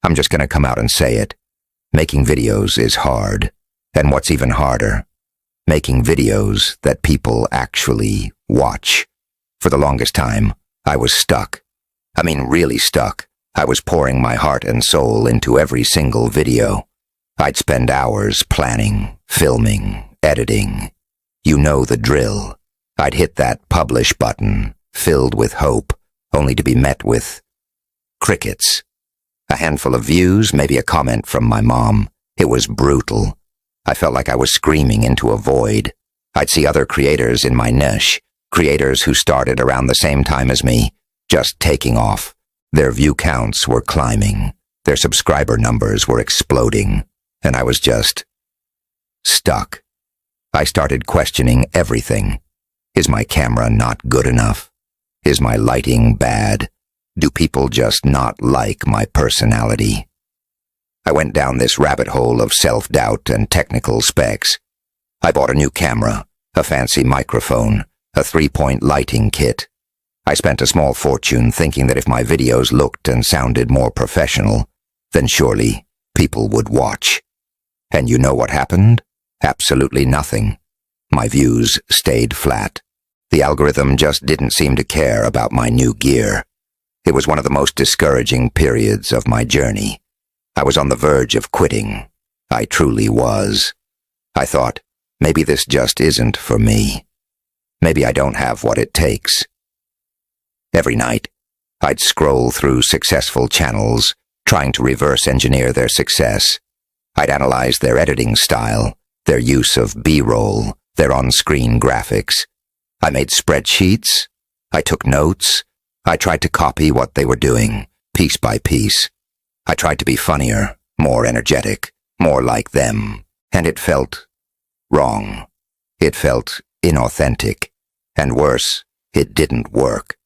I'm just going to come out and say it. Making videos is hard. And what's even harder, making videos that people actually watch. For the longest time, I was stuck. I mean, really stuck. I was pouring my heart and soul into every single video. I'd spend hours planning, filming, editing. You know the drill. I'd hit that publish button, filled with hope, only to be met with crickets. A handful of views, maybe a comment from my mom. It was brutal. I felt like I was screaming into a void. I'd see other creators in my niche, creators who started around the same time as me, just taking off. Their view counts were climbing. Their subscriber numbers were exploding. And I was just stuck. I started questioning everything. Is my camera not good enough? Is my lighting bad? Do people just not like my personality? I went down this rabbit hole of self-doubt and technical specs. I bought a new camera, a fancy microphone, a 3-point lighting kit. I spent a small fortune thinking that if my videos looked and sounded more professional, then surely people would watch. And you know what happened? Absolutely nothing. My views stayed flat. The algorithm just didn't seem to care about my new gear. It was one of the most discouraging periods of my journey. I was on the verge of quitting. I truly was. I thought, maybe this just isn't for me. Maybe I don't have what it takes. Every night, I'd scroll through successful channels, trying to reverse engineer their success. I'd analyze their editing style, their use of B-roll, their on-screen graphics. I made spreadsheets. I took notes. I tried to copy what they were doing, piece by piece. I tried to be funnier, more energetic, more like them, and it felt wrong. It felt inauthentic, and worse, it didn't work.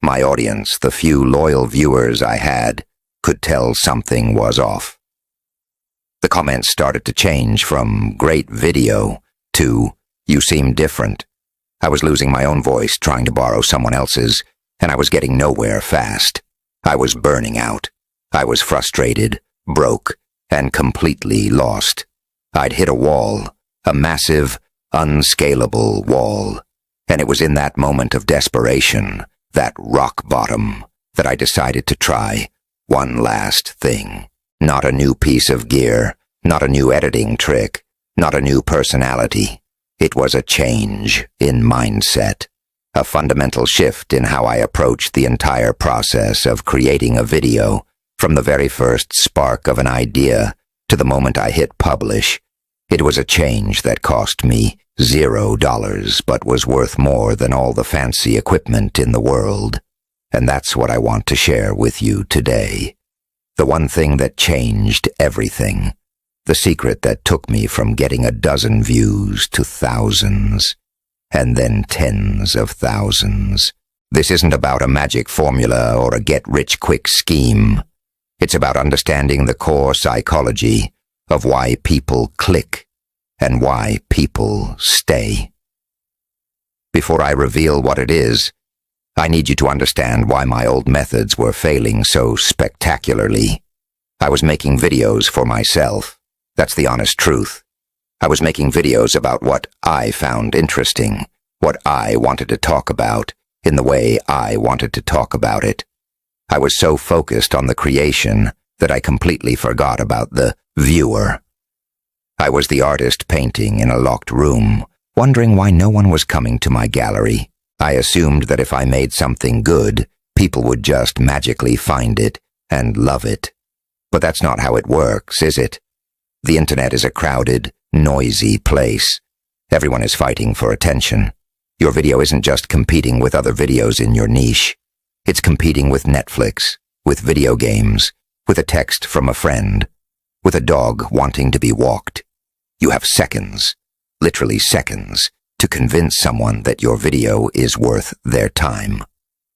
My audience, the few loyal viewers I had, could tell something was off. The comments started to change from "great video" to "you seem different." I was losing my own voice trying to borrow someone else's, and I was getting nowhere fast. I was burning out. I was frustrated, broke, and completely lost. I'd hit a wall, a massive, unscalable wall, and it was in that moment of desperation, that rock bottom, that I decided to try one last thing. Not a new piece of gear, not a new editing trick, not a new personality. It was a change in mindset, a fundamental shift in how I approached the entire process of creating a video, from the very first spark of an idea to the moment I hit publish. It was a change that cost me $0, but was worth more than all the fancy equipment in the world. And that's what I want to share with you today. The one thing that changed everything. The secret that took me from getting a dozen views to thousands, and then tens of thousands. This isn't about a magic formula or a get-rich-quick scheme. It's about understanding the core psychology of why people click and why people stay. Before I reveal what it is, I need you to understand why my old methods were failing so spectacularly. I was making videos for myself. That's the honest truth. I was making videos about what I found interesting, what I wanted to talk about, in the way I wanted to talk about it. I was so focused on the creation that I completely forgot about the viewer. I was the artist painting in a locked room, wondering why no one was coming to my gallery. I assumed that if I made something good, people would just magically find it and love it. But that's not how it works, is it? The internet is a crowded, noisy place. Everyone is fighting for attention. Your video isn't just competing with other videos in your niche. It's competing with Netflix, with video games, with a text from a friend, with a dog wanting to be walked. You have seconds, literally seconds, to convince someone that your video is worth their time.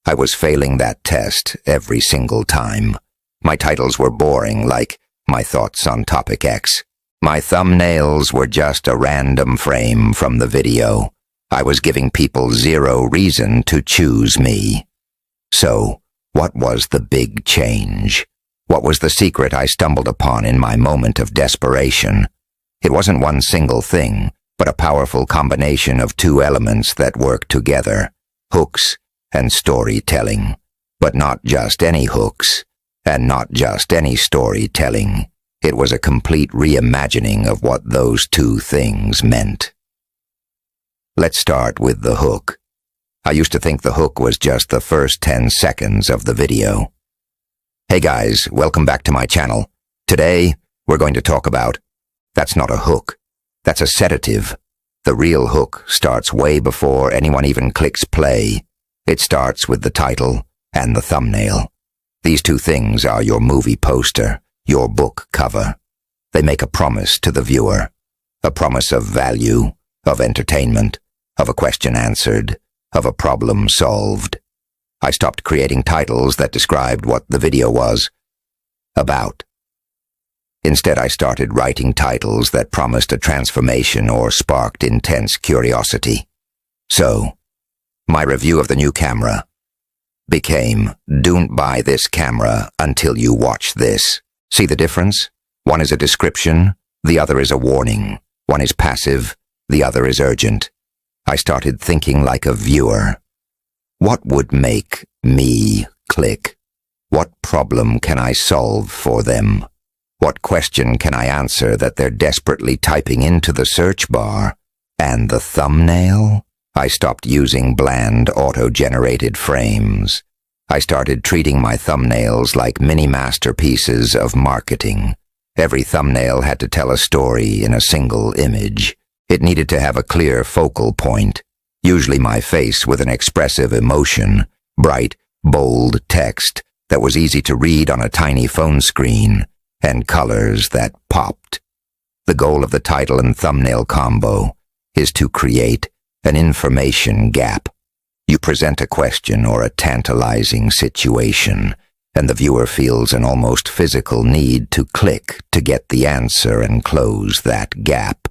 I was failing that test every single time. My titles were boring, like my thoughts on topic X. My thumbnails were just a random frame from the video. I was giving people zero reason to choose me. So, what was the big change? What was the secret I stumbled upon in my moment of desperation? It wasn't one single thing, but a powerful combination of two elements that work together: hooks and storytelling. But not just any hooks, and not just any storytelling. It was a complete reimagining of what those two things meant. Let's start with the hook. I used to think the hook was just the first 10 seconds of the video. Hey guys, welcome back to my channel. Today, we're going to talk about, that's not a hook. That's a sedative. The real hook starts way before anyone even clicks play. It starts with the title and the thumbnail. These two things are your movie poster, your book cover. They make a promise to the viewer. A promise of value, of entertainment, of a question answered, of a problem solved. I stopped creating titles that described what the video was about. Instead, I started writing titles that promised a transformation or sparked intense curiosity. So, my review of the new camera became, "Don't buy this camera until you watch this." See the difference? One is a description, the other is a warning. One is passive, the other is urgent. I started thinking like a viewer. What would make me click? What problem can I solve for them? What question can I answer that they're desperately typing into the search bar? And the thumbnail? I stopped using bland, auto-generated frames. I started treating my thumbnails like mini masterpieces of marketing. Every thumbnail had to tell a story in a single image. It needed to have a clear focal point, usually my face with an expressive emotion, bright, bold text that was easy to read on a tiny phone screen, and colors that popped. The goal of the title and thumbnail combo is to create an information gap. You present a question or a tantalizing situation, and the viewer feels an almost physical need to click to get the answer and close that gap.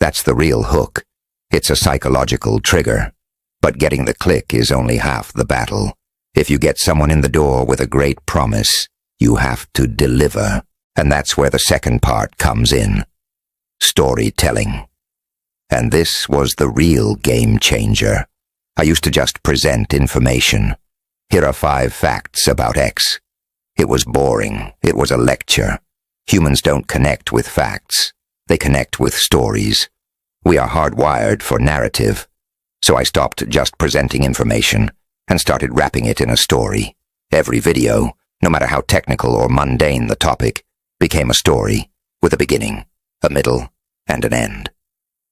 That's the real hook. It's a psychological trigger. But getting the click is only half the battle. If you get someone in the door with a great promise, you have to deliver. And that's where the second part comes in. Storytelling. And this was the real game changer. I used to just present information. Here are 5 facts about X. It was boring. It was a lecture. Humans don't connect with facts. They connect with stories. We are hardwired for narrative. So I stopped just presenting information and started wrapping it in a story. Every video, no matter how technical or mundane the topic, became a story with a beginning, a middle, and an end.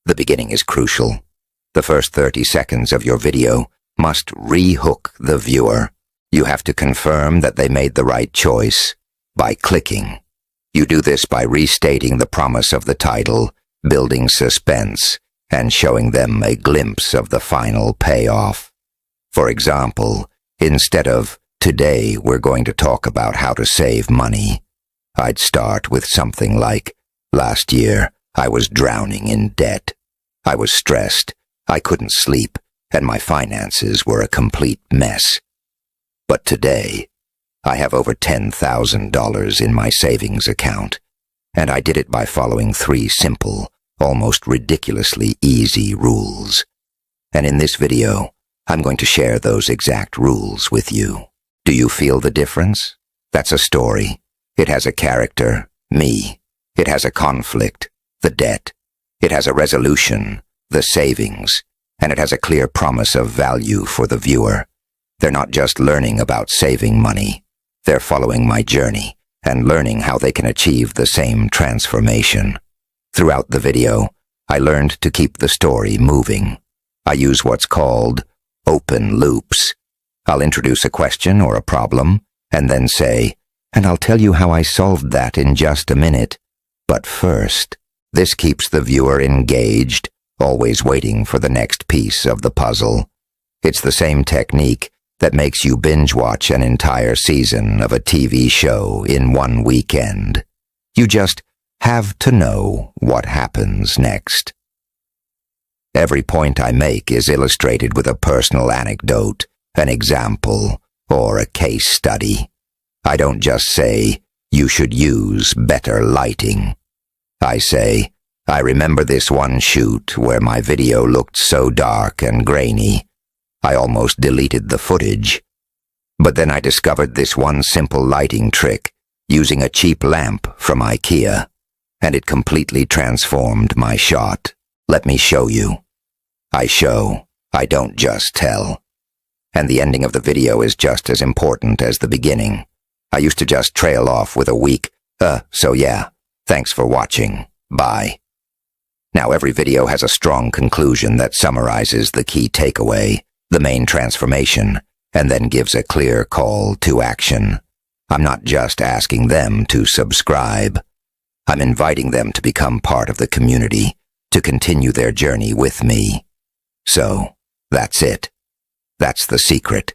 The beginning is crucial. The first 30 seconds of your video must re-hook the viewer. You have to confirm that they made the right choice by clicking. You do this by restating the promise of the title, building suspense, and showing them a glimpse of the final payoff. For example, instead of, "Today we're going to talk about how to save money," I'd start with something like, "Last year, I was drowning in debt. I was stressed, I couldn't sleep, and my finances were a complete mess. But today, I have over $10,000 in my savings account, and I did it by following 3 simple, almost ridiculously easy rules. And in this video, I'm going to share those exact rules with you. Do you feel the difference? That's a story. It has a character, me. It has a conflict, the debt. It has a resolution, the savings. And it has a clear promise of value for the viewer. They're not just learning about saving money. They're following my journey and learning how they can achieve the same transformation. Throughout the video, I learned to keep the story moving. I use what's called open loops. I'll introduce a question or a problem, and then say, "And I'll tell you how I solved that in just a minute. But first," this keeps the viewer engaged, always waiting for the next piece of the puzzle. It's the same technique that makes you binge-watch an entire season of a TV show in one weekend. You just have to know what happens next. Every point I make is illustrated with a personal anecdote, an example, or a case study. I don't just say, you should use better lighting. I say, I remember this one shoot where my video looked so dark and grainy, I almost deleted the footage. But then I discovered this one simple lighting trick using a cheap lamp from IKEA, and it completely transformed my shot. Let me show you. I show, I don't just tell. And the ending of the video is just as important as the beginning. I used to just trail off with a weak, so yeah, thanks for watching, bye. Now every video has a strong conclusion that summarizes the key takeaway, the main transformation, and then gives a clear call to action. I'm not just asking them to subscribe. I'm inviting them to become part of the community, to continue their journey with me. So, that's it. That's the secret.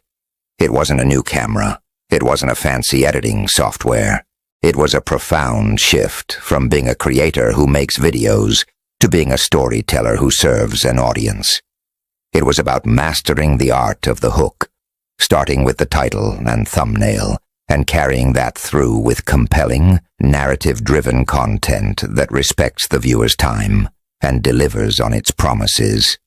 It wasn't a new camera. It wasn't a fancy editing software. It was a profound shift from being a creator who makes videos to being a storyteller who serves an audience. It was about mastering the art of the hook, starting with the title and thumbnail, and carrying that through with compelling, narrative-driven content that respects the viewer's time and delivers on its promises.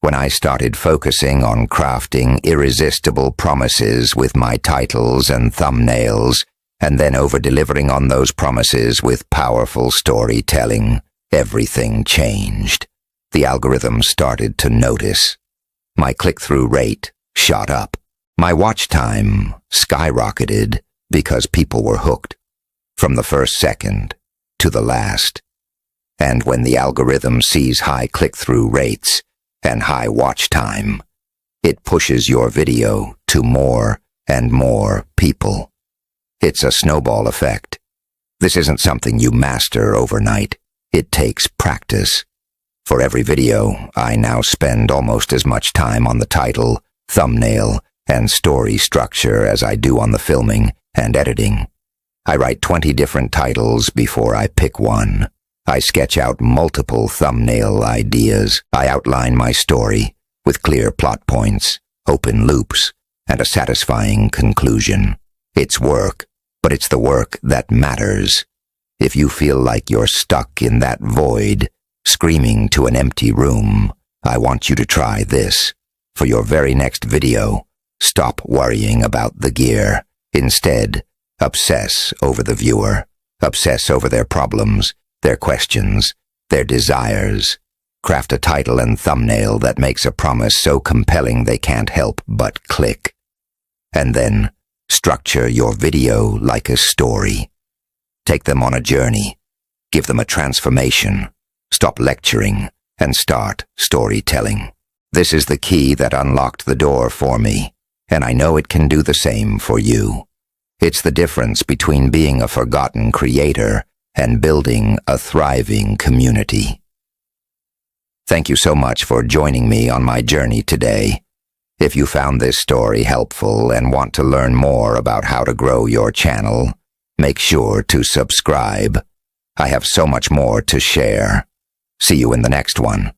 When I started focusing on crafting irresistible promises with my titles and thumbnails, and then over-delivering on those promises with powerful storytelling, everything changed. The algorithm started to notice. My click-through rate shot up. My watch time skyrocketed because people were hooked, from the first second to the last. And when the algorithm sees high click-through rates and high watch time, it pushes your video to more and more people. It's a snowball effect. This isn't something you master overnight. It takes practice. For every video, I now spend almost as much time on the title, thumbnail, and story structure as I do on the filming and editing. I write 20 different titles before I pick one. I sketch out multiple thumbnail ideas. I outline my story with clear plot points, open loops, and a satisfying conclusion. It's work, but it's the work that matters. If you feel like you're stuck in that void, screaming to an empty room, I want you to try this. For your very next video, stop worrying about the gear. Instead, obsess over the viewer. Obsess over their problems, their questions, their desires. Craft a title and thumbnail that makes a promise so compelling they can't help but click. And then, structure your video like a story. Take them on a journey. Give them a transformation. Stop lecturing and start storytelling. This is the key that unlocked the door for me, and I know it can do the same for you. It's the difference between being a forgotten creator and building a thriving community. Thank you so much for joining me on my journey today. If you found this story helpful and want to learn more about how to grow your channel, make sure to subscribe. I have so much more to share. See you in the next one.